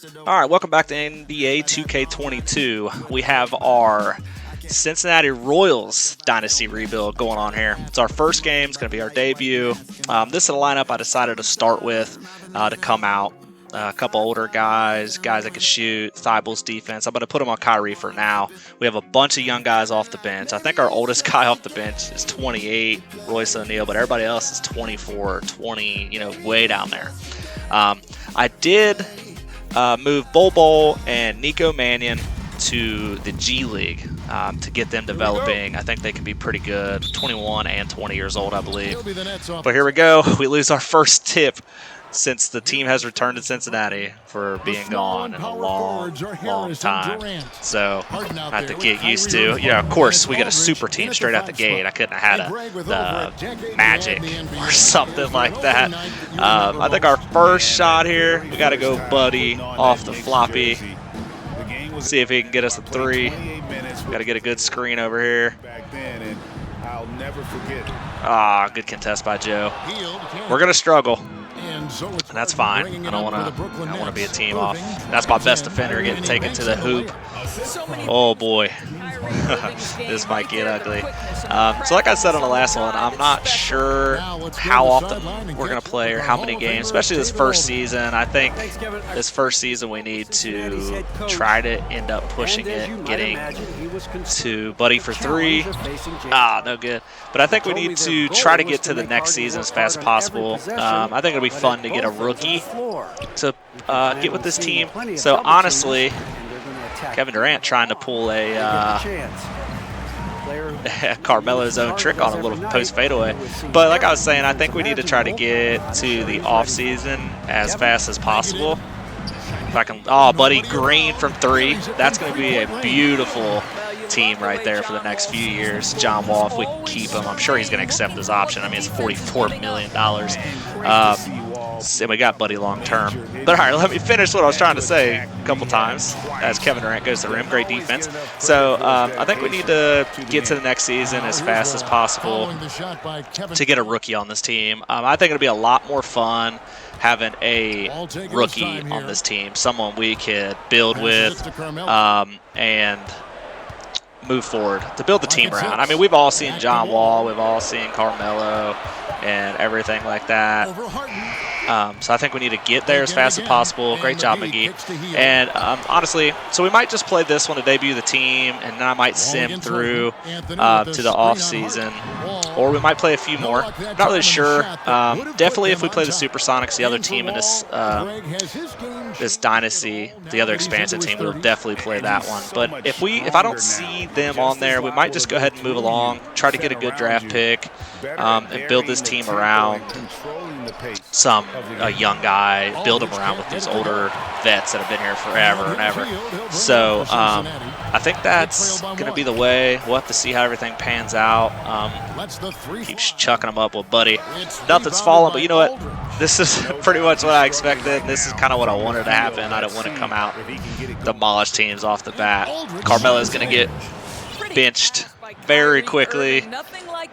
All right, welcome back to NBA 2K22. We have our Cincinnati Royals Dynasty rebuild going on here. It's our first game. It's going to be our debut. This is the lineup I decided to start with to come out. A couple older guys that can shoot, Thibault's defense. I'm going to put them on Kyrie for now. We have a bunch of young guys off the bench. I think our oldest guy off the bench is 28, Royce O'Neal, but everybody else is 24, 20, way down there. I did move Bol and Nico Mannion to the G League to get them developing. I think they can be pretty good, 21 and 20 years old, I believe. But here we go. We lose our first tip since the team has returned to Cincinnati for being gone in a long time. So I have to get used to, of course, we get a super team straight out the gate. I couldn't have had the Magic or something like that. I think our first shot here, we got to go Buddy off the floppy. See if he can get us a three. Got to get a good screen over here. Good contest by Joe. We're going to struggle. And that's fine. I don't want to be a team off. That's my best defender getting taken to the hoop. Oh boy, this might get ugly. So like I said on the last one, I'm not sure how often we're going to play or how many games, especially this first season. I think this first season we need to try to end up pushing it, getting to Buddy for three. No good. But I think we need to try to get to the next season as fast as possible. I think it'll be fun to get a rookie to get with this team. So honestly, Kevin Durant trying to pull a Carmelo's own trick on a little post fadeaway. But like I was saying, I think we need to try to get to the off season as fast as possible. If I can, Buddy Green from three. That's going to be a beautiful team right there for the next few years. John Wall, if we can keep him, I'm sure he's going to accept this option. I mean, it's $44 million. And we got Buddy long term. But all right, let me finish what I was trying to say a couple times as Kevin Durant goes to the rim. Great defense. So I think we need to get to the next season as fast as possible to get a rookie on this team. I think it'll be a lot more fun having a rookie on this team, someone we could build with and move forward to build the team around. I mean, we've all seen John Wall, we've all seen Carmelo and everything like that. So I think we need to get there as fast as possible. Great job, McGee. And honestly, so we might just play this one to debut the team, and then I might sim through to the off season, or we might play a few more. Not really sure. Definitely, if we play the Supersonics, the other team in this this dynasty, the other expansive team, we'll definitely play that one. But if I don't see them on there, we might just go ahead and move along, try to get a good draft pick, and build this team around a young guy, build them around with these older vets that have been here forever and ever. So I think that's going to be the way. We'll have to see how everything pans out. Keeps chucking them up with Buddy. Nothing's falling, but you know what? This is pretty much what I expected. This is kind of what I wanted to happen. I didn't want to come out demolish teams off the bat. Carmelo's going to get benched very quickly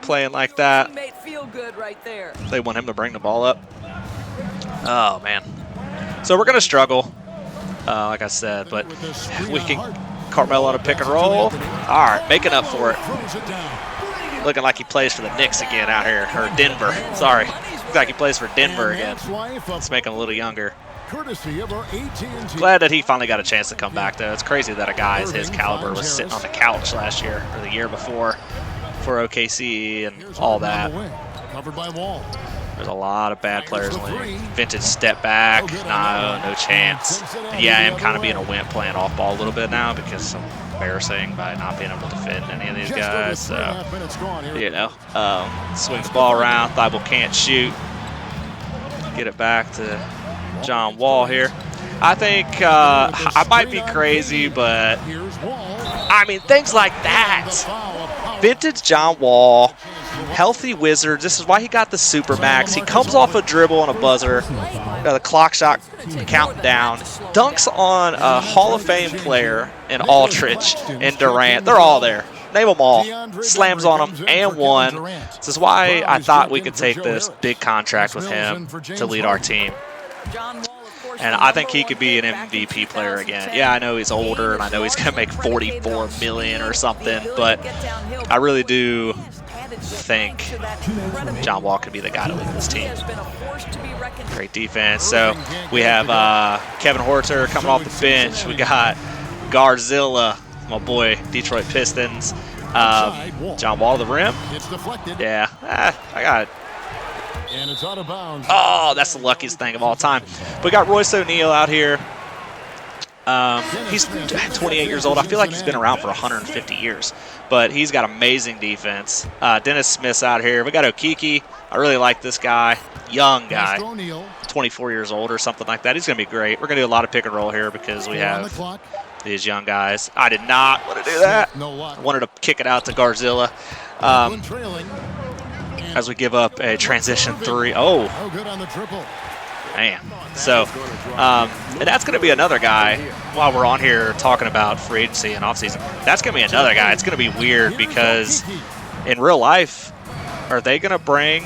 playing like that. They want him to bring the ball up. Oh, man. So we're going to struggle, like I said, but we can Carmelo on a pick and roll. All right, making up for it. Looking like he plays for the Knicks again out here, or Denver. Sorry. Looks like he plays for Denver again. Let's make him a little younger. Glad that he finally got a chance to come back, though. It's crazy that a guy as his caliber was sitting on the couch last year or the year before for OKC and all that. There's a lot of bad players in the league. Vintage step back. No chance. And yeah, I am kind of being a wimp playing off ball a little bit now because I'm embarrassing by not being able to defend any of these guys. So, swing the ball around. Thibault can't shoot. Get it back to John Wall here. I think I might be crazy, but I mean, things like that. Vintage John Wall, healthy Wizards. This is why he got the Supermax. He comes off a dribble and a buzzer, the clock shot counting down, dunks on a Hall of Fame player in Aldridge and Durant. They're all there. Name them all. Slams on them and won. This is why I thought we could take this big contract with him to lead our team. And I think he could be an MVP player again. Yeah, I know he's older, and I know he's going to make $44 million or something, but I really do think John Wall could be the guy to lead this team. Great defense. So we have Kevin Horter coming off the bench. We got Garzilla, my boy, Detroit Pistons. John Wall to the rim. Yeah, I got it. And it's out of bounds. Oh, that's the luckiest thing of all time. We got Royce O'Neal out here. He's 28 years old. I feel like he's been around for 150 years, but he's got amazing defense. Dennis Smith's out here. We got Okiki. I really like this guy. Young guy, 24 years old or something like that. He's going to be great. We're going to do a lot of pick and roll here because we have these young guys. I did not want to do that. I wanted to kick it out to Garzilla. As we give up a transition three. Oh, man. So, and that's going to be another guy, while we're on here talking about free agency and offseason, that's going to be another guy. It's going to be weird because in real life, are they going to bring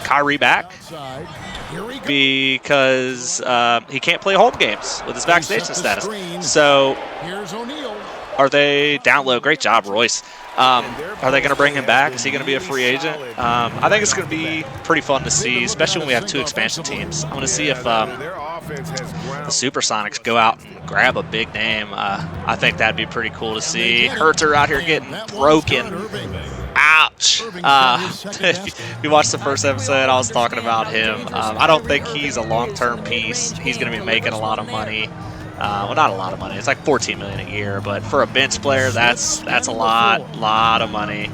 Kyrie back? Because he can't play home games with his vaccination status. So, are they down low? Great job, Royce. Are they going to bring him back? Is he going to be a free agent? I think it's going to be pretty fun to see, especially when we have two expansion teams. I want to see if the Supersonics go out and grab a big name. I think that'd be pretty cool to see. Herter out here getting broken. Ouch. If you watched the first episode, I was talking about him. I don't think he's a long-term piece. He's going to be making a lot of money. Well, not a lot of money. It's like $14 million a year, but for a bench player, that's a lot of money.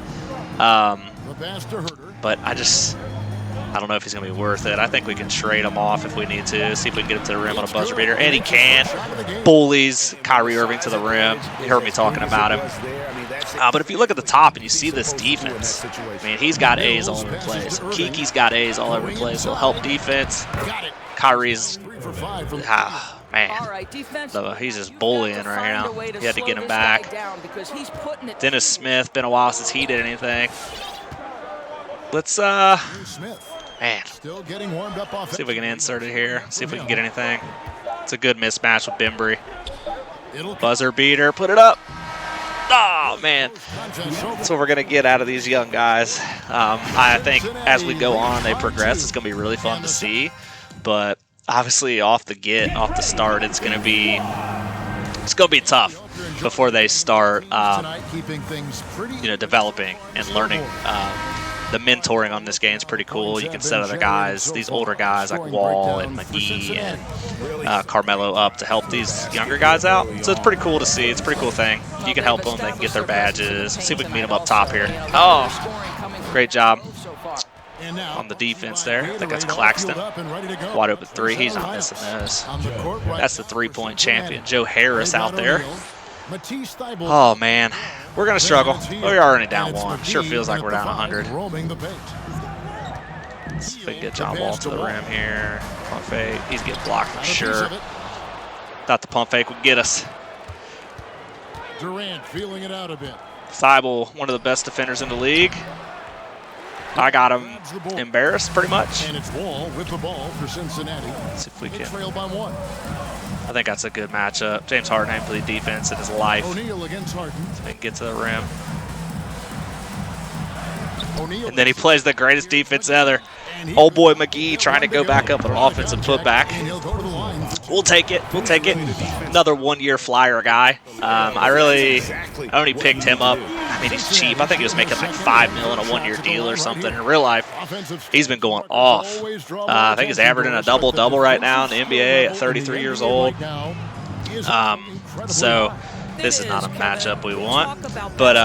But I don't know if he's going to be worth it. I think we can trade him off if we need to, see if we can get him to the rim on a buzzer beater. And he can. Bullies Kyrie Irving to the rim. You heard me talking about him. But if you look at the top and you see this defense, I mean, he's got A's all over the place. Kiki's got A's all over the place. He'll help defense. Kyrie's, man, he's just bullying right now. He had to get him back. Dennis Smith, been a while since he did anything. Let's, man, see if we can insert it here. See if we can get anything. It's a good mismatch with Bembry. Buzzer beater, put it up. Oh, man. That's what we're going to get out of these young guys. I think as we go on, they progress. It's going to be really fun to see. But obviously off the start, it's going to be tough before they start, developing and learning. The mentoring on this game is pretty cool. You can set other guys, these older guys like Wall and McGee and Carmelo up to help these younger guys out. So it's pretty cool to see. It's a pretty cool thing. You can help them. They can get their badges. See if we can meet them up top here. Oh, great job on the defense there. I think that's Claxton. Wide open three. He's not missing those. That's the three-point champion. Joe Harris out there. Oh, man. We're going to struggle. We're already down one. Sure feels like we're down 100. Let's see if we can get John Wall to the rim here. Pump fake. He's getting blocked for sure. Thought the pump fake would get us. Durant feeling it out a bit. Thibault, one of the best defenders in the league. I got him embarrassed pretty much. And it's Wall with the ball for Cincinnati. Let's see if we can. Trail by one. I think that's a good matchup. James Harden ain't played defense in his life. O'Neal against Harden. So he can get to the rim. And then he plays the greatest defense ever. Old boy McGee trying to go back up an offensive putback. We'll take it. We'll take it. Another one-year flyer guy. I only picked him up. I mean, he's cheap. I think he was making like $5 million on a one-year deal or something. In real life, he's been going off. I think he's averaging a double-double right now in the NBA at 33 years old. So this is not a matchup we want. But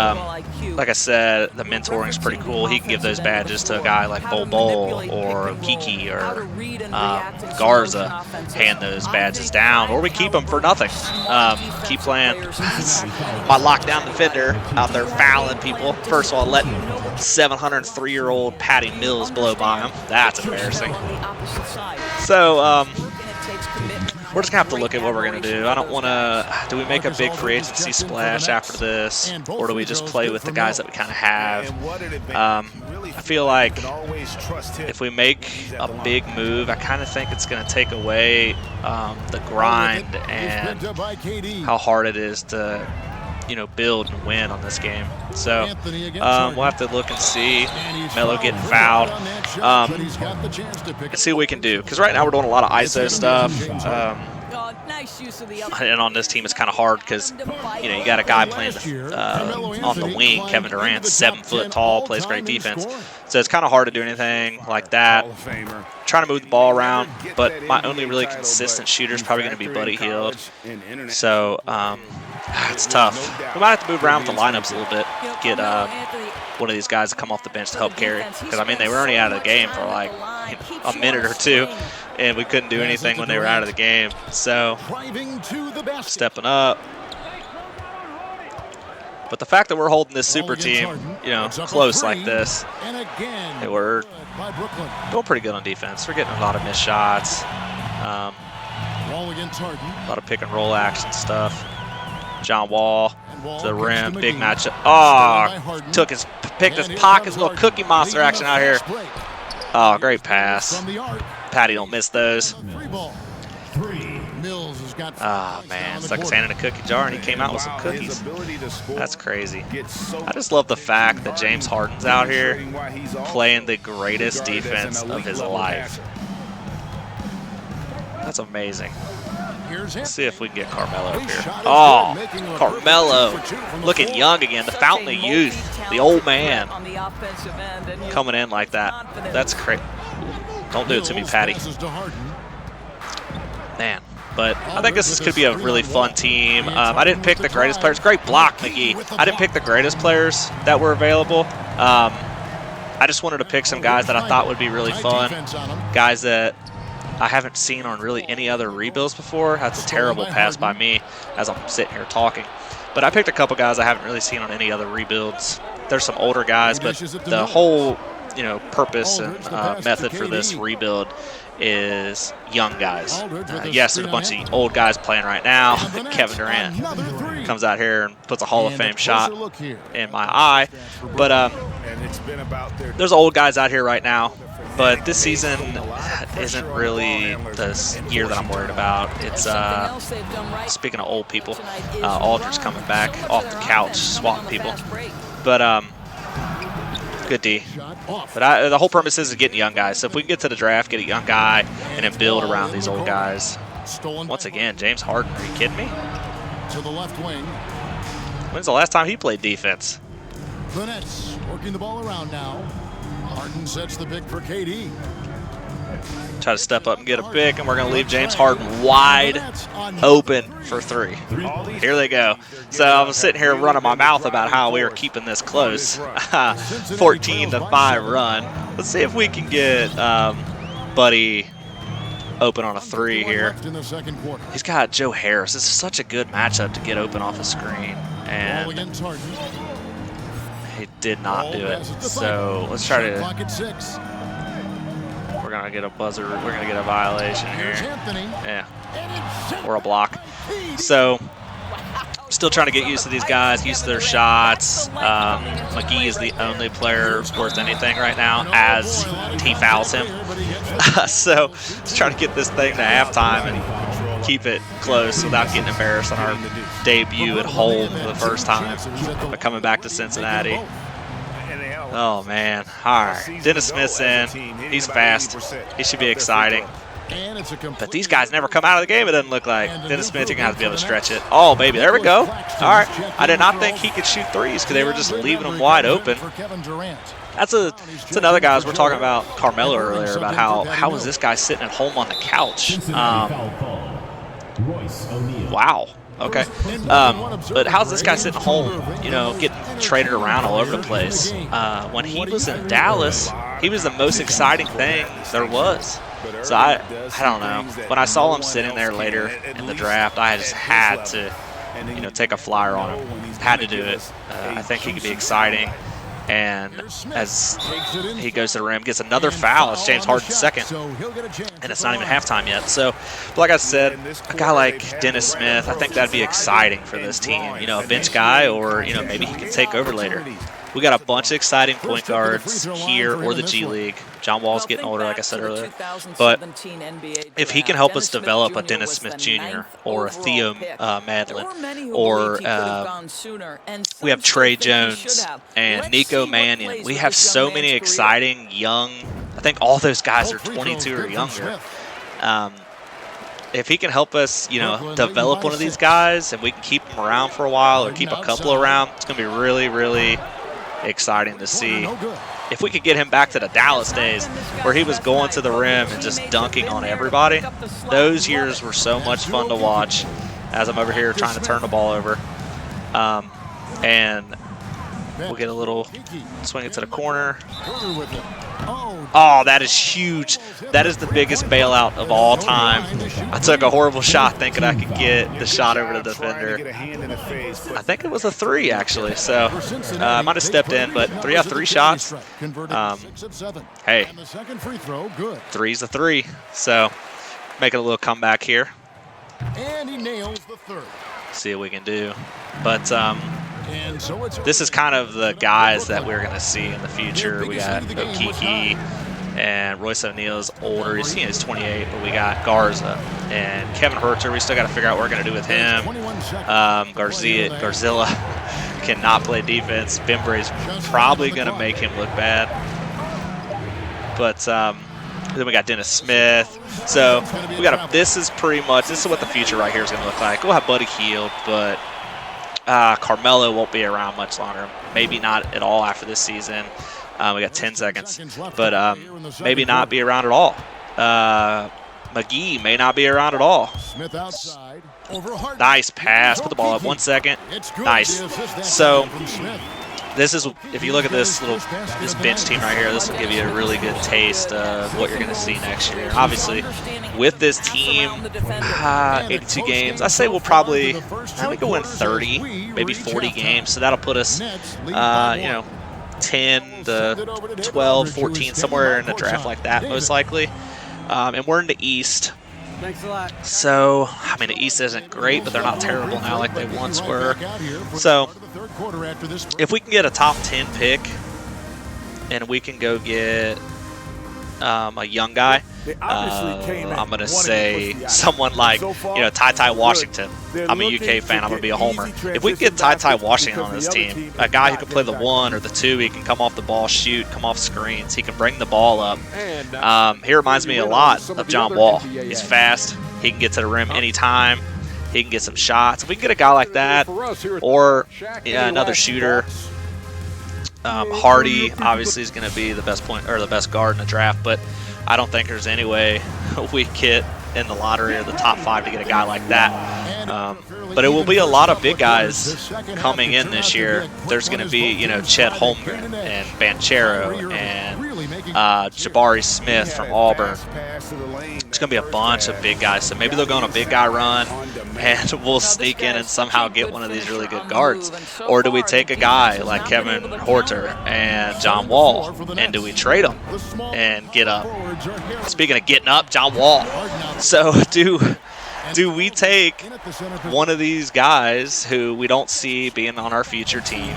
like I said, the mentoring is pretty cool. He can give those badges to a guy like Bol or Kiki or Garza, hand those badges down, or we keep them for nothing. Keep playing. My lockdown defender out there fouling people. First of all, letting 703-year-old Patty Mills blow by him. That's embarrassing. So we're just going to have to look at what we're going to do. I don't want to – do we make a big free agency splash after this, or do we just play with the guys that we kind of have? I feel like if we make a big move, I kind of think it's going to take away the grind and how hard it is to – build and win on this game. So we'll have to look and see. Melo getting fouled. And see what we can do. Because right now we're doing a lot of ISO stuff. And on this team it's kind of hard because you got a guy playing on the wing. Kevin Durant, 7 foot tall, plays great defense. So it's kind of hard to do anything like that. Trying to move the ball around, but my only really consistent shooter is probably going to be Buddy Hield. So it's tough. We might have to move around with the lineups a little bit. Get one of these guys to come off the bench to help carry. Because, I mean, they were only out of the game for like a minute or two, and we couldn't do anything when they were out of the game. So, stepping up. But the fact that we're holding this super team, close like this, we're doing pretty good on defense. We're getting a lot of missed shots, a lot of pick and roll action stuff. John Wall to the rim, big matchup. Oh, picked his pockets, little Cookie Monster action out here. Oh, great pass. Patty don't miss those. Oh, man, stuck his hand in a cookie jar and he came out with some cookies. That's crazy. I just love the fact that James Harden's out here playing the greatest defense of his life. That's amazing. Let's see if we can get Carmelo up here. Oh, Carmelo looking young again. The fountain of youth. The old man coming in like that. That's crazy. Don't do it to me, Patty. Man. But I think this could be a really fun team. I didn't pick the greatest players. Great block, McGee. I didn't pick the greatest players that were available. I just wanted to pick some guys that I thought would be really fun. Guys that I haven't seen on really any other rebuilds before. That's a terrible pass by me as I'm sitting here talking. But I picked a couple guys I haven't really seen on any other rebuilds. There's some older guys, but the whole purpose and method for this rebuild is young guys. Yes, there's a bunch of old guys playing right now. Kevin Durant comes out here and puts a Hall of Fame shot in my eye. But there's old guys out here right now. But this season isn't really the year that I'm worried about. It's, speaking of old people, Aldridge coming back off the couch, swatting people. But, good D. But the whole premise is getting young guys. So if we can get to the draft, get a young guy, and then build around these old guys. Once again, James Harden, are you kidding me? To the left wing. When's the last time he played defense? The Nets working the ball around now. Harden sets the pick for KD. Try to step up and get a pick, and we're going to leave James Harden wide open for 3. Here they go. So I'm sitting here running my mouth about how we are keeping this close. 14-5 run. Let's see if we can get Buddy open on a 3 here. He's got Joe Harris. This is such a good matchup to get open off the screen. And he did not do it. So let's try to... We're going to get a buzzer. We're going to get a violation here. Yeah. Or a block. So, still trying to get used to these guys, used to their shots. McGee is the only player worth anything right now as he fouls him. So, let's try to get this thing to halftime and keep it close without getting embarrassed on our debut at home for the first time. But coming back to Cincinnati. Oh, man. All right. Dennis Smith's in. He's fast. He should be exciting. But these guys never come out of the game, it doesn't look like. Dennis Smith, you're going to have to be able to stretch it. Oh, baby. There we go. All right. I did not think he could shoot threes because they were just leaving him wide open. That's another guy, as we're talking about Carmelo earlier, about how is this guy sitting at home on the couch? Wow. Okay. But how's this guy sitting home, getting traded around all over the place? When he was in Dallas, he was the most exciting thing there was. So I don't know. When I saw him sitting there later in the draft, I just had to, take a flyer on him. Had to do it. I think he could be exciting. And as he goes to the rim, gets another foul. It's James Harden's second, and it's not even halftime yet. So, like I said, a guy like Dennis Smith, I think that'd be exciting for this team. You know, a bench guy, or you know, maybe he can take over later. We got a bunch of exciting point guards here or the G League. John Wall's getting older, like I said earlier. But if he can help us develop a Dennis Smith Jr. or a Theo Madlin, or we have Trey Jones and Nico Mannion. We have so many exciting young, I think all those guys are 22 or younger. If he can help us, you know, develop one of these guys and we can keep them around for a while or keep a couple around, it's going to be really, really exciting to see. If we could get him back to the Dallas days where he was going to the rim and just dunking on everybody, those years were so much fun to watch as I'm over here trying to turn the ball over. And we'll get a little swing it to the corner. Oh, that is huge. That is the biggest bailout of all time. I took a horrible shot thinking I could get the shot over the defender. I think it was a 3, actually. So I might have stepped in, but 3 out of 3 shots. Hey, 3's a 3. So making a little comeback here. And he nails the third. See what we can do. But this is kind of the guys that we're going to see in the future. We got Okiki and Royce O'Neal's older. He's 28, but we got Garza and Kevin Herter. We still got to figure out what we're going to do with him. Garzilla cannot play defense. Bembray's probably going to make him look bad. But then we got Dennis Smith. So we got this is what the future right here is going to look like. We'll have Buddy Hield, but Carmelo won't be around much longer. Maybe not at all after this season. We got 10 seconds. But maybe not be around at all. McGee may not be around at all. Nice pass. Put the ball up 1 second. Nice. So this is, if you look at this bench team right here, this will give you a really good taste of what you're going to see next year. Obviously, with this team, 82 games, I say we'll probably, we can win 30, maybe 40 games. So that'll put us, 10 to 12, 14, somewhere in the draft like that, most likely. And we're in the East. Thanks a lot. So, I mean, the East isn't great, but they're not terrible now like they once were. So, if we can get a top 10 pick and we can go get a young guy, I'm going to say someone like, Ty Washington. I'm a UK fan. I'm going to be a homer. If we can get Ty Washington on this team, a guy who can play the 1 or the 2, he can come off the ball, shoot, come off screens. He can bring the ball up. He reminds me a lot of John Wall. He's fast. He can get to the rim anytime. He can get some shots. If we can get a guy like that, or another shooter, Hardy obviously is going to be the best the best guard in the draft, but I don't think there's any way we get in the lottery or the top 5 to get a guy like that. But it will be a lot of big guys coming in this year. There's going to be, Chet Holmgren and Banchero and Jabari Smith from Auburn. It's going to be a bunch of big guys. So maybe they'll go on a big guy run and we'll sneak in and somehow get one of these really good guards. Or do we take a guy like Kevin Horter and John Wall, and do we trade them and get up? Speaking of getting up, John Wall. So do we take one of these guys who we don't see being on our future team,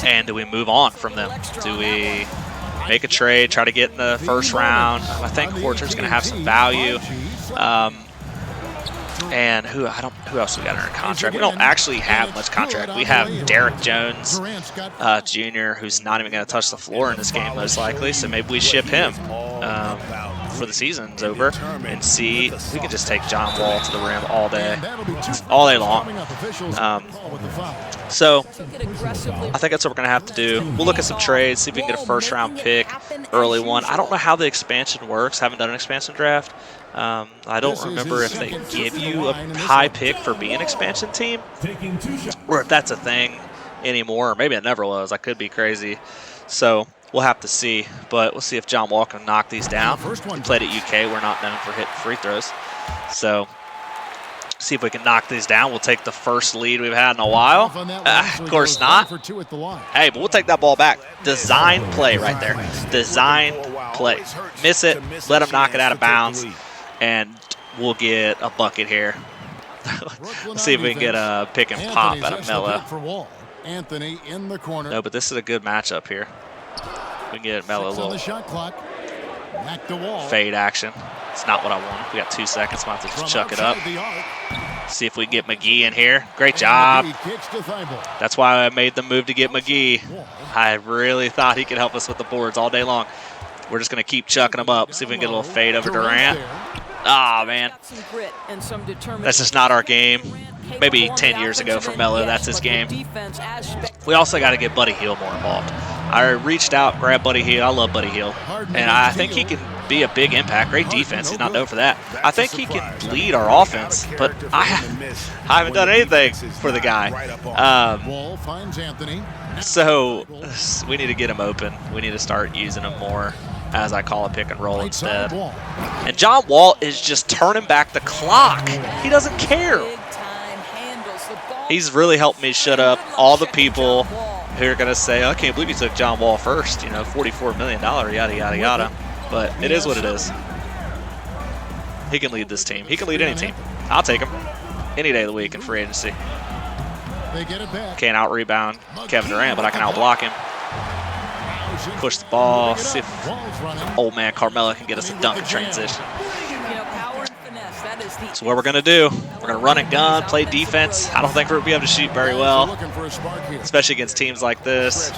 and do we move on from them? Do we make a trade, try to get in the first round? I think Horter's going to have some value. And who else we got in our contract? We don't actually have much contract. We have Derek Jones Jr., who's not even going to touch the floor in this game most likely. So maybe we ship him for the season's over and see if we can just take John Wall to the rim all day long. So I think that's what we're going to have to do. We'll look at some trades, see if we can get a first-round pick, early one. I don't know how the expansion works. Haven't done an expansion draft. I don't remember if they give you a high pick for being an expansion team, or if that's a thing anymore, or maybe it never was. I could be crazy. So we'll have to see, but we'll see if John Wall can knock these down. He played at UK. We're not known for hitting free throws. So See if we can knock these down. We'll take the first lead we've had in a while. Of course not. Hey, but we'll take that ball back. Design play right there. Design play. Miss it, let them knock it out of bounds, and we'll get a bucket here. Let's see if we can get a pick and pop out of Mello. Anthony in the corner. No, but this is a good matchup here. We can get Mello a little fade action. It's not what I want. We got 2 seconds. Might have to just chuck it up. See if we get McGee in here. Great job. That's why I made the move to get McGee. I really thought he could help us with the boards all day long. We're just going to keep chucking them up. See if we can get a little fade over Durant. Ah, man. That's just not our game. Maybe 10 years ago for Mello, that's his game. We also got to get Buddy Hield more involved. I reached out, grabbed Buddy Hield. I love Buddy Hield. And I think he can be a big impact. Great defense. He's not known for that. I think he can lead our offense, but I haven't done anything for the guy. So we need to get him open. We need to start using him more, as I call it, pick and roll instead. And John Wall is just turning back the clock. He doesn't care. He's really helped me shut up all the people who are going to say, I can't believe you took John Wall first, you know, $44 million, yada, yada, yada. But it is what it is. He can lead this team. He can lead any team. I'll take him any day of the week in free agency. Can't out-rebound Kevin Durant, but I can out-block him. Push the ball. See if old man Carmelo can get us a dunk in transition. That's what we're going to do. We're going to run and gun, play defense. I don't think we're going to be able to shoot very well, especially against teams like this.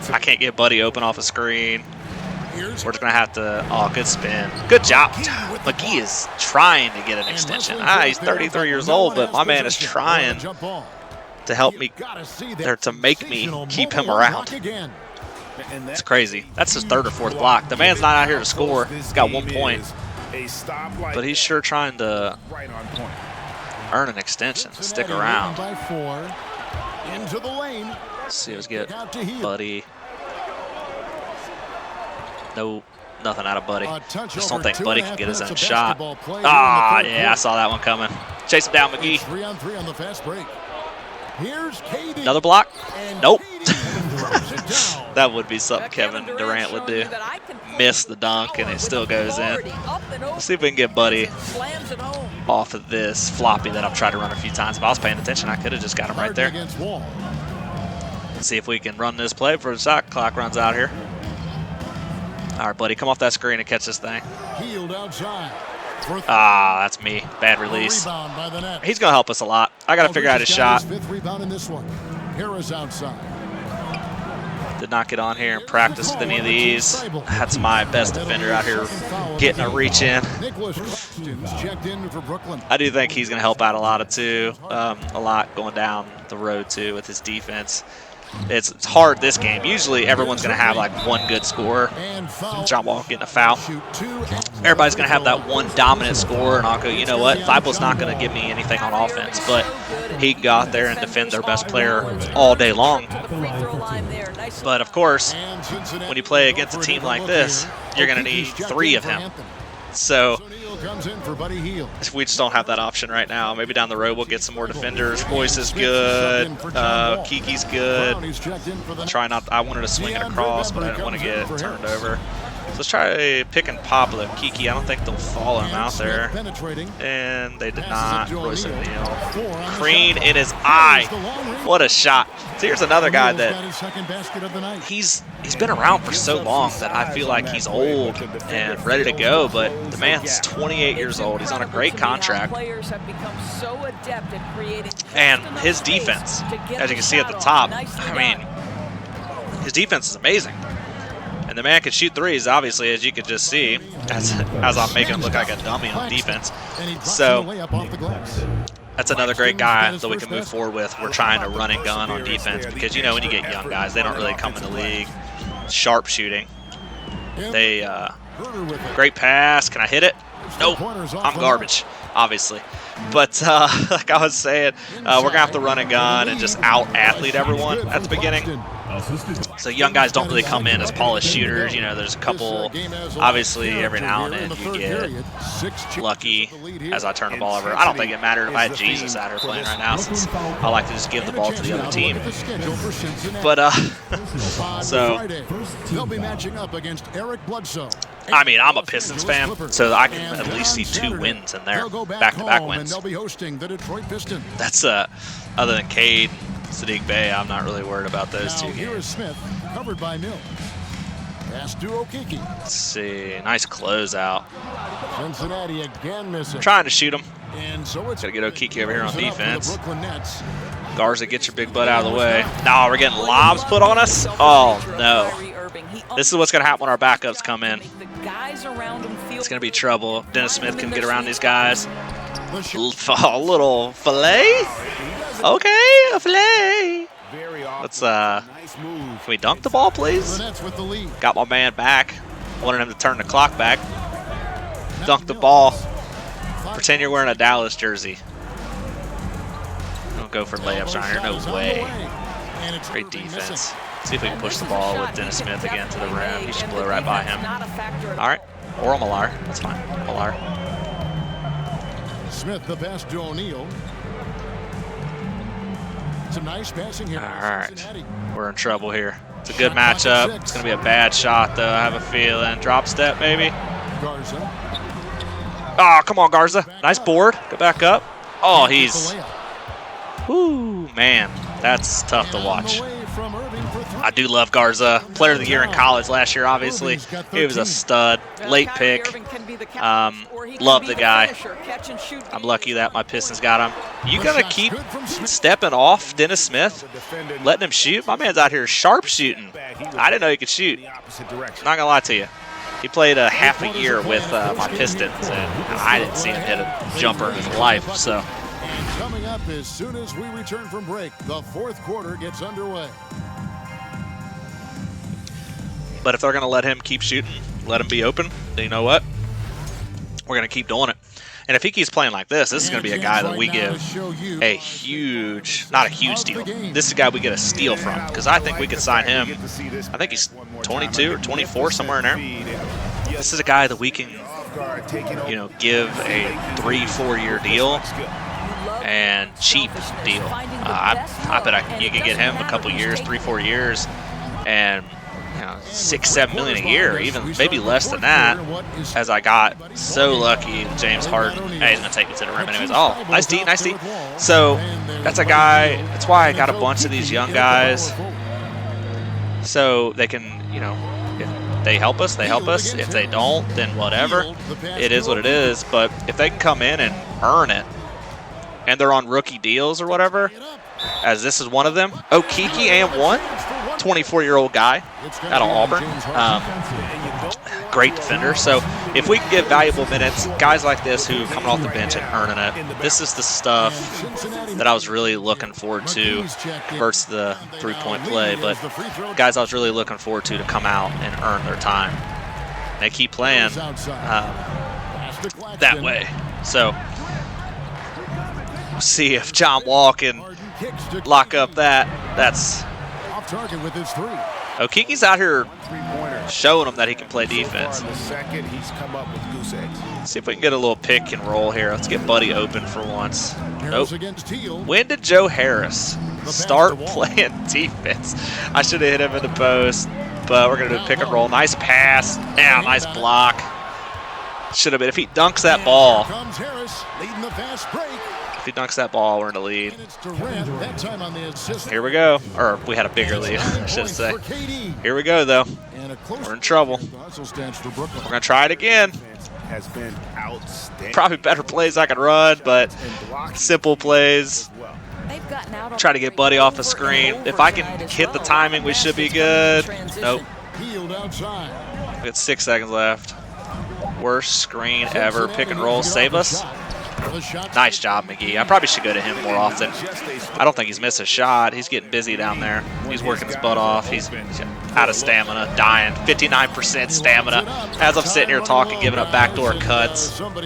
I can't get Buddy open off a screen. We're just going to have to, oh, good spin. Good job. McGee is trying to get an extension. He's 33 years old, but my man is trying to help me, or to make me keep him around. It's crazy. That's his third or fourth block. The man's not out here to score. He's got 1 point. But he's sure trying to earn an extension, stick around. Let's see, let's get Buddy. No, nothing out of Buddy. Just don't think Buddy can get his own shot. Ah, yeah, I saw that one coming. Chase him down, McGee. Another block? Nope. That would be something Kevin Durant would do. Miss the dunk, and it still goes in. Let's see if we can get Buddy off of this floppy that I've tried to run a few times. If I was paying attention, I could have just got him right there. Let's see if we can run this play before the shot clock runs out here. All right, Buddy, come off that screen and catch this thing. Ah, that's me. Bad release. He's going to help us a lot. I got to figure out his shot. Did not get on here and practice with any of these. That's my best defender out here getting a reach in. I do think he's going to help out a lot too. A lot going down the road too with his defense. It's hard this game. Usually everyone's going to have like one good scorer. John Wall getting a foul. Everybody's going to have that one dominant scorer, and I'll go, you know what? Thibault's not going to give me anything on offense, but he can go out there and defend their best player all day long. But of course, when you play against a team like this, you're going to need 3 of him. So we just don't have that option right now. Maybe down the road we'll get some more defenders. Boyce is good. Kiki's good. I wanted to swing it across, but I didn't want to get turned over. So let's try a pick and pop with Kiki. I don't think they'll follow him out there. And they did not. Royce O'Neal. Green in his eye. What a shot. So here's another guy that he's been around for so long that I feel like he's old and ready to go, but the man's 28 years old. He's on a great contract. And his defense, as you can see at the top, I mean, his defense is amazing. And the man can shoot threes, obviously, as you can just see, as I'm making him look like a dummy on defense. So that's another great guy that we can move forward with. We're trying to run and gun on defense because, you know, when you get young guys, they don't really come in the league sharp shooting. Great pass. Can I hit it? Nope. I'm garbage, obviously. But like I was saying, we're going to have to run and gun and just out-athlete everyone at the beginning. So young guys don't really come in as polished shooters. You know, there's a couple, obviously, every now and then you get lucky as I turn the ball over. I don't think it mattered if I had Jesus out here playing right now, since I like to just give the ball to the other team. But, so, they'll be matching up against Eric Bledsoe. I mean, I'm a Pistons fan, so I can at least see 2 wins in there, back-to-back wins. They'll be hosting the Detroit Pistons. That's, other than Cade, Sadiq Bey, I'm not really worried about those two games. Here is Smith, covered by Mills. Pass to Okeke. Let's see, nice closeout. Cincinnati again missing. Trying to shoot him. And so it's gotta get Okeke over here on defense. Garza, get your big butt out of the way. No, we're getting lobs put on us. Oh no. This is what's gonna happen when our backups come in. It's gonna be trouble. Dennis Smith can get around these guys. A little fillet. Okay, a fillet. Let's can we dunk the ball, please? Got my man back. Wanted him to turn the clock back. Dunk the ball. Pretend you're wearing a Dallas jersey. Don't go for layups around here. No way. Great defense. See if we can push the ball with Dennis Smith again to the rim. He should blow right by him. All right. Or Millar. That's fine. Millar. Smith the pass to O'Neal. It's a nice passing here. All right. We're in trouble here. It's a good matchup. It's going to be a bad shot, though. I have a feeling. Drop step, maybe. Garza. Oh, come on, Garza. Nice board. Go back up. Oh, he's... Whoo, man. That's tough to watch. I do love Garza. Player of the year in college last year, obviously. He was a stud. Late pick. Love the guy. I'm lucky that my Pistons got him. You got to keep stepping off Dennis Smith, letting him shoot. My man's out here sharp shooting. I didn't know he could shoot. Not going to lie to you. He played a half a year with my Pistons, and I didn't see him hit a jumper in his life. So. And coming up as soon as we return from break, the fourth quarter gets underway. But if they're going to let him keep shooting, let him be open, then you know what? We're going to keep doing it. And if he keeps playing like this is going to be a guy that we give a huge, not a huge deal. This is a guy we get a steal from, because I think we could sign him. I think he's 22 or 24, somewhere in there. This is a guy that we can, you know, give a 3-4 year deal and cheap deal. I bet you could get him a couple years, 3-4 years, and you know, $6-7 million a year, even maybe less than that. As I got so lucky, James Harden. Hey, he's gonna take me to the rim anyways. Oh, nice D, nice D. So that's a guy. That's why I got a bunch of these young guys, so they can, you know, if they help us, they help us. If they don't, then whatever. It is what it is. But if they can come in and earn it, and they're on rookie deals or whatever, as this is one of them. Okeke and one. 24-year-old guy out of Auburn. Great defender. So if we can get valuable minutes, guys like this who coming off the bench and earning it, this is the stuff that I was really looking forward to versus the three-point play. But guys I was really looking forward to come out and earn their time. They keep playing that way. So we'll see if John Wall can lock up that. That's target with his three. Okeke's out here showing him that he can play defense. See if we can get a little pick and roll here. Let's get Buddy open for once. Nope. When did Joe Harris start playing defense? I should have hit him in the post, but we're going to do a pick and roll. Nice pass. Yeah, nice block. Should have been. If he dunks that ball, if he dunks that ball, we're in the lead. Here we go. Or we had a bigger lead, I should say. Here we go, though. We're in trouble. We're going to try it again. Probably better plays I can run, but simple plays. Try to get Buddy off the screen. If I can hit the timing, we should be good. Nope. We got 6 seconds left. Worst screen ever. Pick and roll. Save us. Nice job, McGee. I probably should go to him more often. I don't think he's missed a shot. He's getting busy down there. He's working his butt off. He's out of stamina, dying. 59% stamina. As I'm sitting here talking, giving up backdoor cuts. Might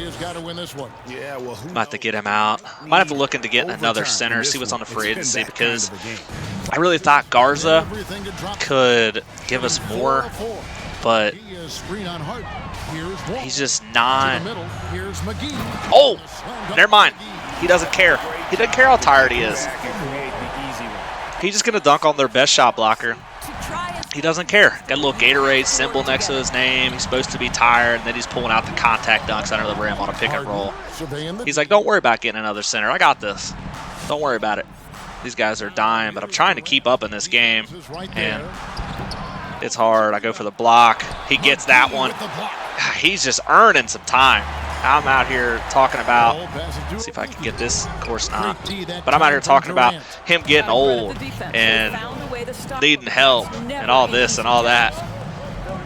have to get him out. Might have to look into getting another center, see what's on the free agency, because I really thought Garza could give us more, but he's just not. Oh, never mind. He doesn't care. He doesn't care how tired he is. He's just going to dunk on their best shot blocker. He doesn't care. Got a little Gatorade symbol next to his name. He's supposed to be tired, and then he's pulling out the contact dunks under the rim on a pick and roll. He's like, don't worry about getting another center. I got this. Don't worry about it. These guys are dying, but I'm trying to keep up in this game, and it's hard. I go for the block. He gets that one. He's just earning some time. I'm out here talking about, let's see if I can get this, of course not, but I'm out here talking about him getting old and needing help and all this and all that,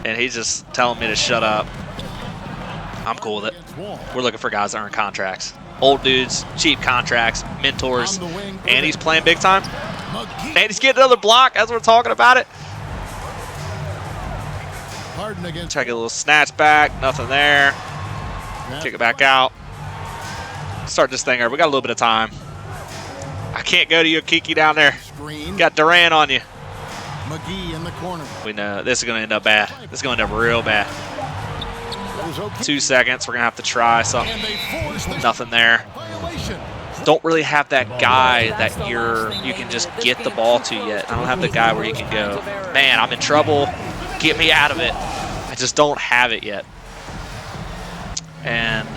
and he's just telling me to shut up. I'm cool with it. We're looking for guys that earn contracts. Old dudes, cheap contracts, mentors, and he's playing big time. And he's getting another block as we're talking about it. Try to get a little snatch back, nothing there. Kick it back out. Start this thing over. We got a little bit of time. I can't go to you, Kiki, down there. Got Durant on you. McGee in the corner. We know this is going to end up bad. This is going to end up real bad. 2 seconds. We're going to have to try something. Nothing there. Don't really have that guy that you can just get the ball to yet. I don't have the guy where you can go, man, I'm in trouble. Get me out of it. I just don't have it yet. And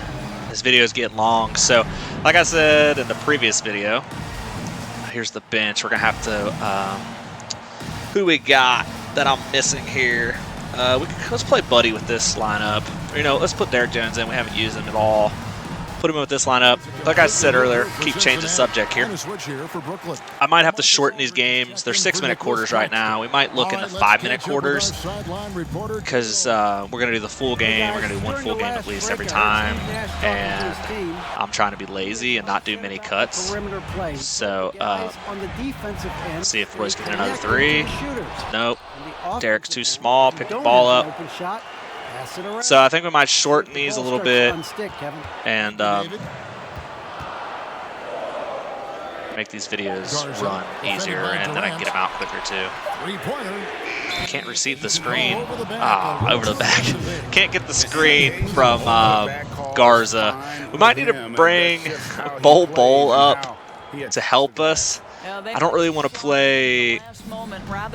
this video is getting long. So, like I said in the previous video, here's the bench. We're going to have to, who we got that I'm missing here? Let's play Buddy with this lineup. You know, let's put Derek Jones in. We haven't used him at all. Put him in with this lineup. Like I said earlier, keep changing subject here. I might have to shorten these games. They're 6-minute quarters right now. We might look into 5-minute quarters because we're going to do the full game. We're going to do one full game at least every time. And I'm trying to be lazy and not do many cuts. So let's see if Royce can hit another 3. Nope. Derek's too small. Pick the ball up. So I think we might shorten these a little bit and make these videos run easier, and then I can get them out quicker too. Can't receive the screen. Over the back. Can't get the screen from Garza. We might need to bring Bowl up to help us. I don't really want to play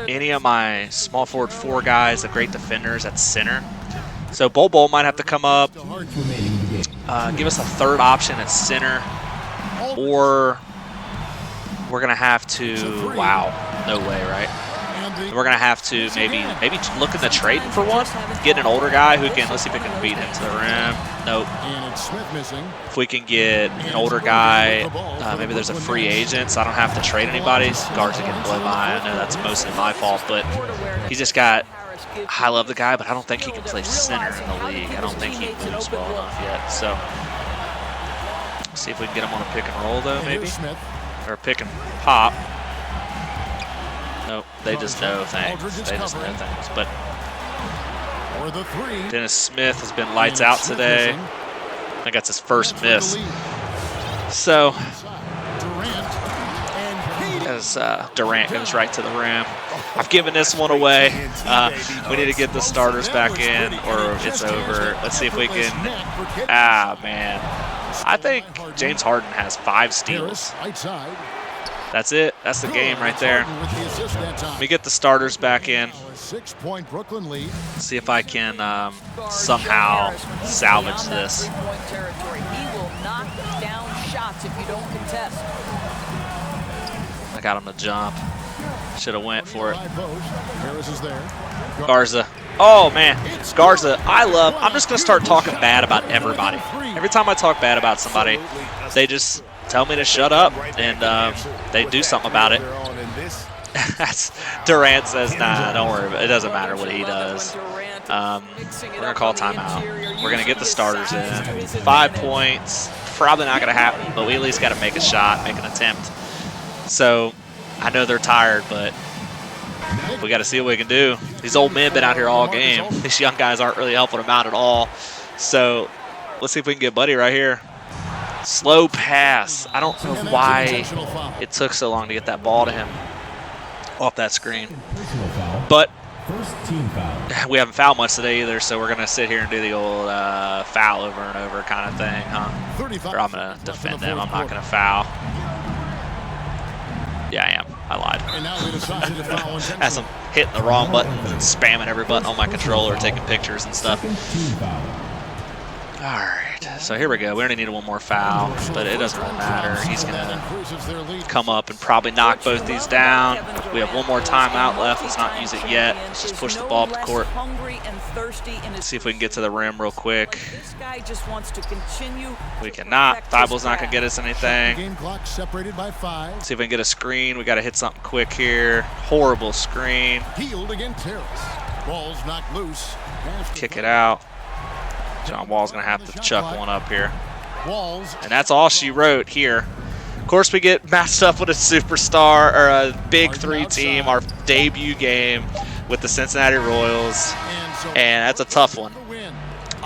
any of my small forward 4 guys, the great defenders at center. So Bowl might have to come up, give us a third option at center, or we're going to have to, wow, no way, right? We're going to have to maybe look into trading for one, get an older guy who can, let's see if we can beat him to the rim. Nope. If we can get an older guy, maybe there's a free agent, so I don't have to trade anybody. Garza can blow by. I know that's mostly my fault, but he's just got, I love the guy, but I don't think he can play center in the league. I don't think he moves well enough yet. So, see if we can get him on a pick and roll, though, maybe? Or pick and pop. Nope, they just know things. They just know things. But Dennis Smith has been lights out today. I think that's his first miss. So, as Durant goes right to the rim. I've given this one away. We need to get the starters back in or it's over. Let's see if we can. Man. I think James Harden has 5 steals. That's it. That's the game right there. Let me get the starters back in. See if I can somehow salvage this. I got him to jump. Should have went for it. Garza. Oh, man. Garza, I'm just going to start talking bad about everybody. Every time I talk bad about somebody, they just tell me to shut up, and they do something about it. Durant says, nah, don't worry. It doesn't matter what he does. We're going to call timeout. We're going to get the starters in. 5 points. Probably not going to happen, but we at least got to make a shot, make an attempt. So I know they're tired, but We got to see what we can do. These old men been out here all game. These young guys aren't really helping them out at all. So let's see if we can get Buddy right here. Slow pass. I don't know why it took so long to get that ball to him off that screen. But we haven't fouled much today either, so we're going to sit here and do the old foul over and over kind of thing, huh? Or I'm going to defend them. I'm not going to foul. Yeah, I am. I lied. As I'm hitting the wrong button and spamming every button on my controller, taking pictures and stuff. All right, so here we go. We only need one more foul, but it doesn't really matter. He's going to come up and probably knock both these down. We have one more timeout left. Let's not use it yet. Let's just push the ball up the court. Let's see if we can get to the rim real quick. We cannot. Thibault's not going to get us anything. See if we can get a screen. We got to hit something quick here. Horrible screen. Kick it out. John Wall's going to have to chuck one up here. And that's all she wrote here. Of course, we get matched up with a superstar or a big three team, our debut game with the Cincinnati Royals. And that's a tough one.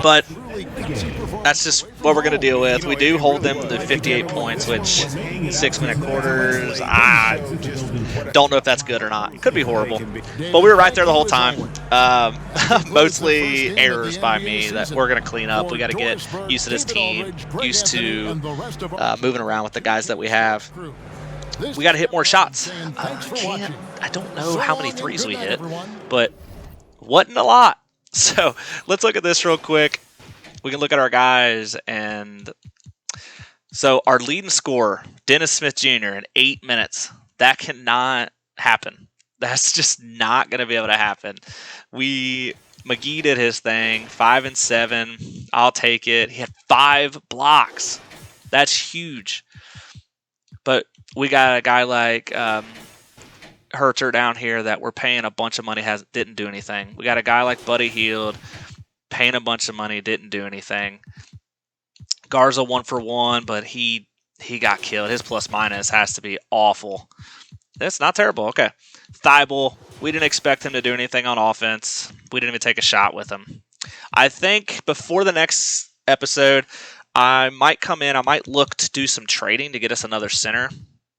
But that's just what we're going to deal with. We do hold them to 58 points, which 6-minute quarters, I don't know if that's good or not. Could be horrible. But we were right there the whole time. Mostly errors by me that we're going to clean up. We got to get used to this team, used to moving around with the guys that we have. We got to hit more shots. I don't know how many threes we hit, but wasn't a lot. So let's look at this real quick. We can look at our guys. And so our leading scorer, Dennis Smith Jr., in 8 minutes. That cannot happen. That's just not going to be able to happen. McGee did his thing, 5 and 7. I'll take it. He had 5 blocks. That's huge. But we got a guy like Herter down here that we're paying a bunch of money, didn't do anything. We got a guy like Buddy Hield paying a bunch of money, didn't do anything. Garza 1 for 1, but he got killed. His plus minus has to be awful. That's not terrible. Okay. Thibault, we didn't expect him to do anything on offense. We didn't even take a shot with him. I think before the next episode, I might come in. I might look to do some trading to get us another center.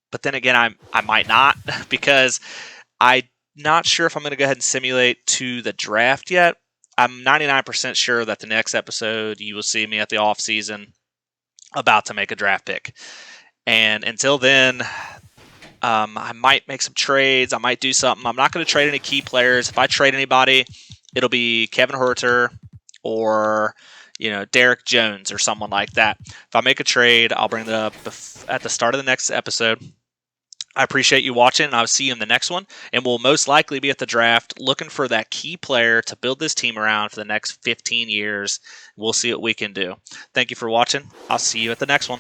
But then again, I might not, because I'm not sure if I'm going to go ahead and simulate to the draft yet. I'm 99% sure that the next episode you will see me at the off season about to make a draft pick. And until then, I might make some trades. I might do something. I'm not going to trade any key players. If I trade anybody, it'll be Kevin Herter or Derek Jones or someone like that. If I make a trade, I'll bring that up at the start of the next episode. I appreciate you watching, and I'll see you in the next one. And we'll most likely be at the draft looking for that key player to build this team around for the next 15 years. We'll see what we can do. Thank you for watching. I'll see you at the next one.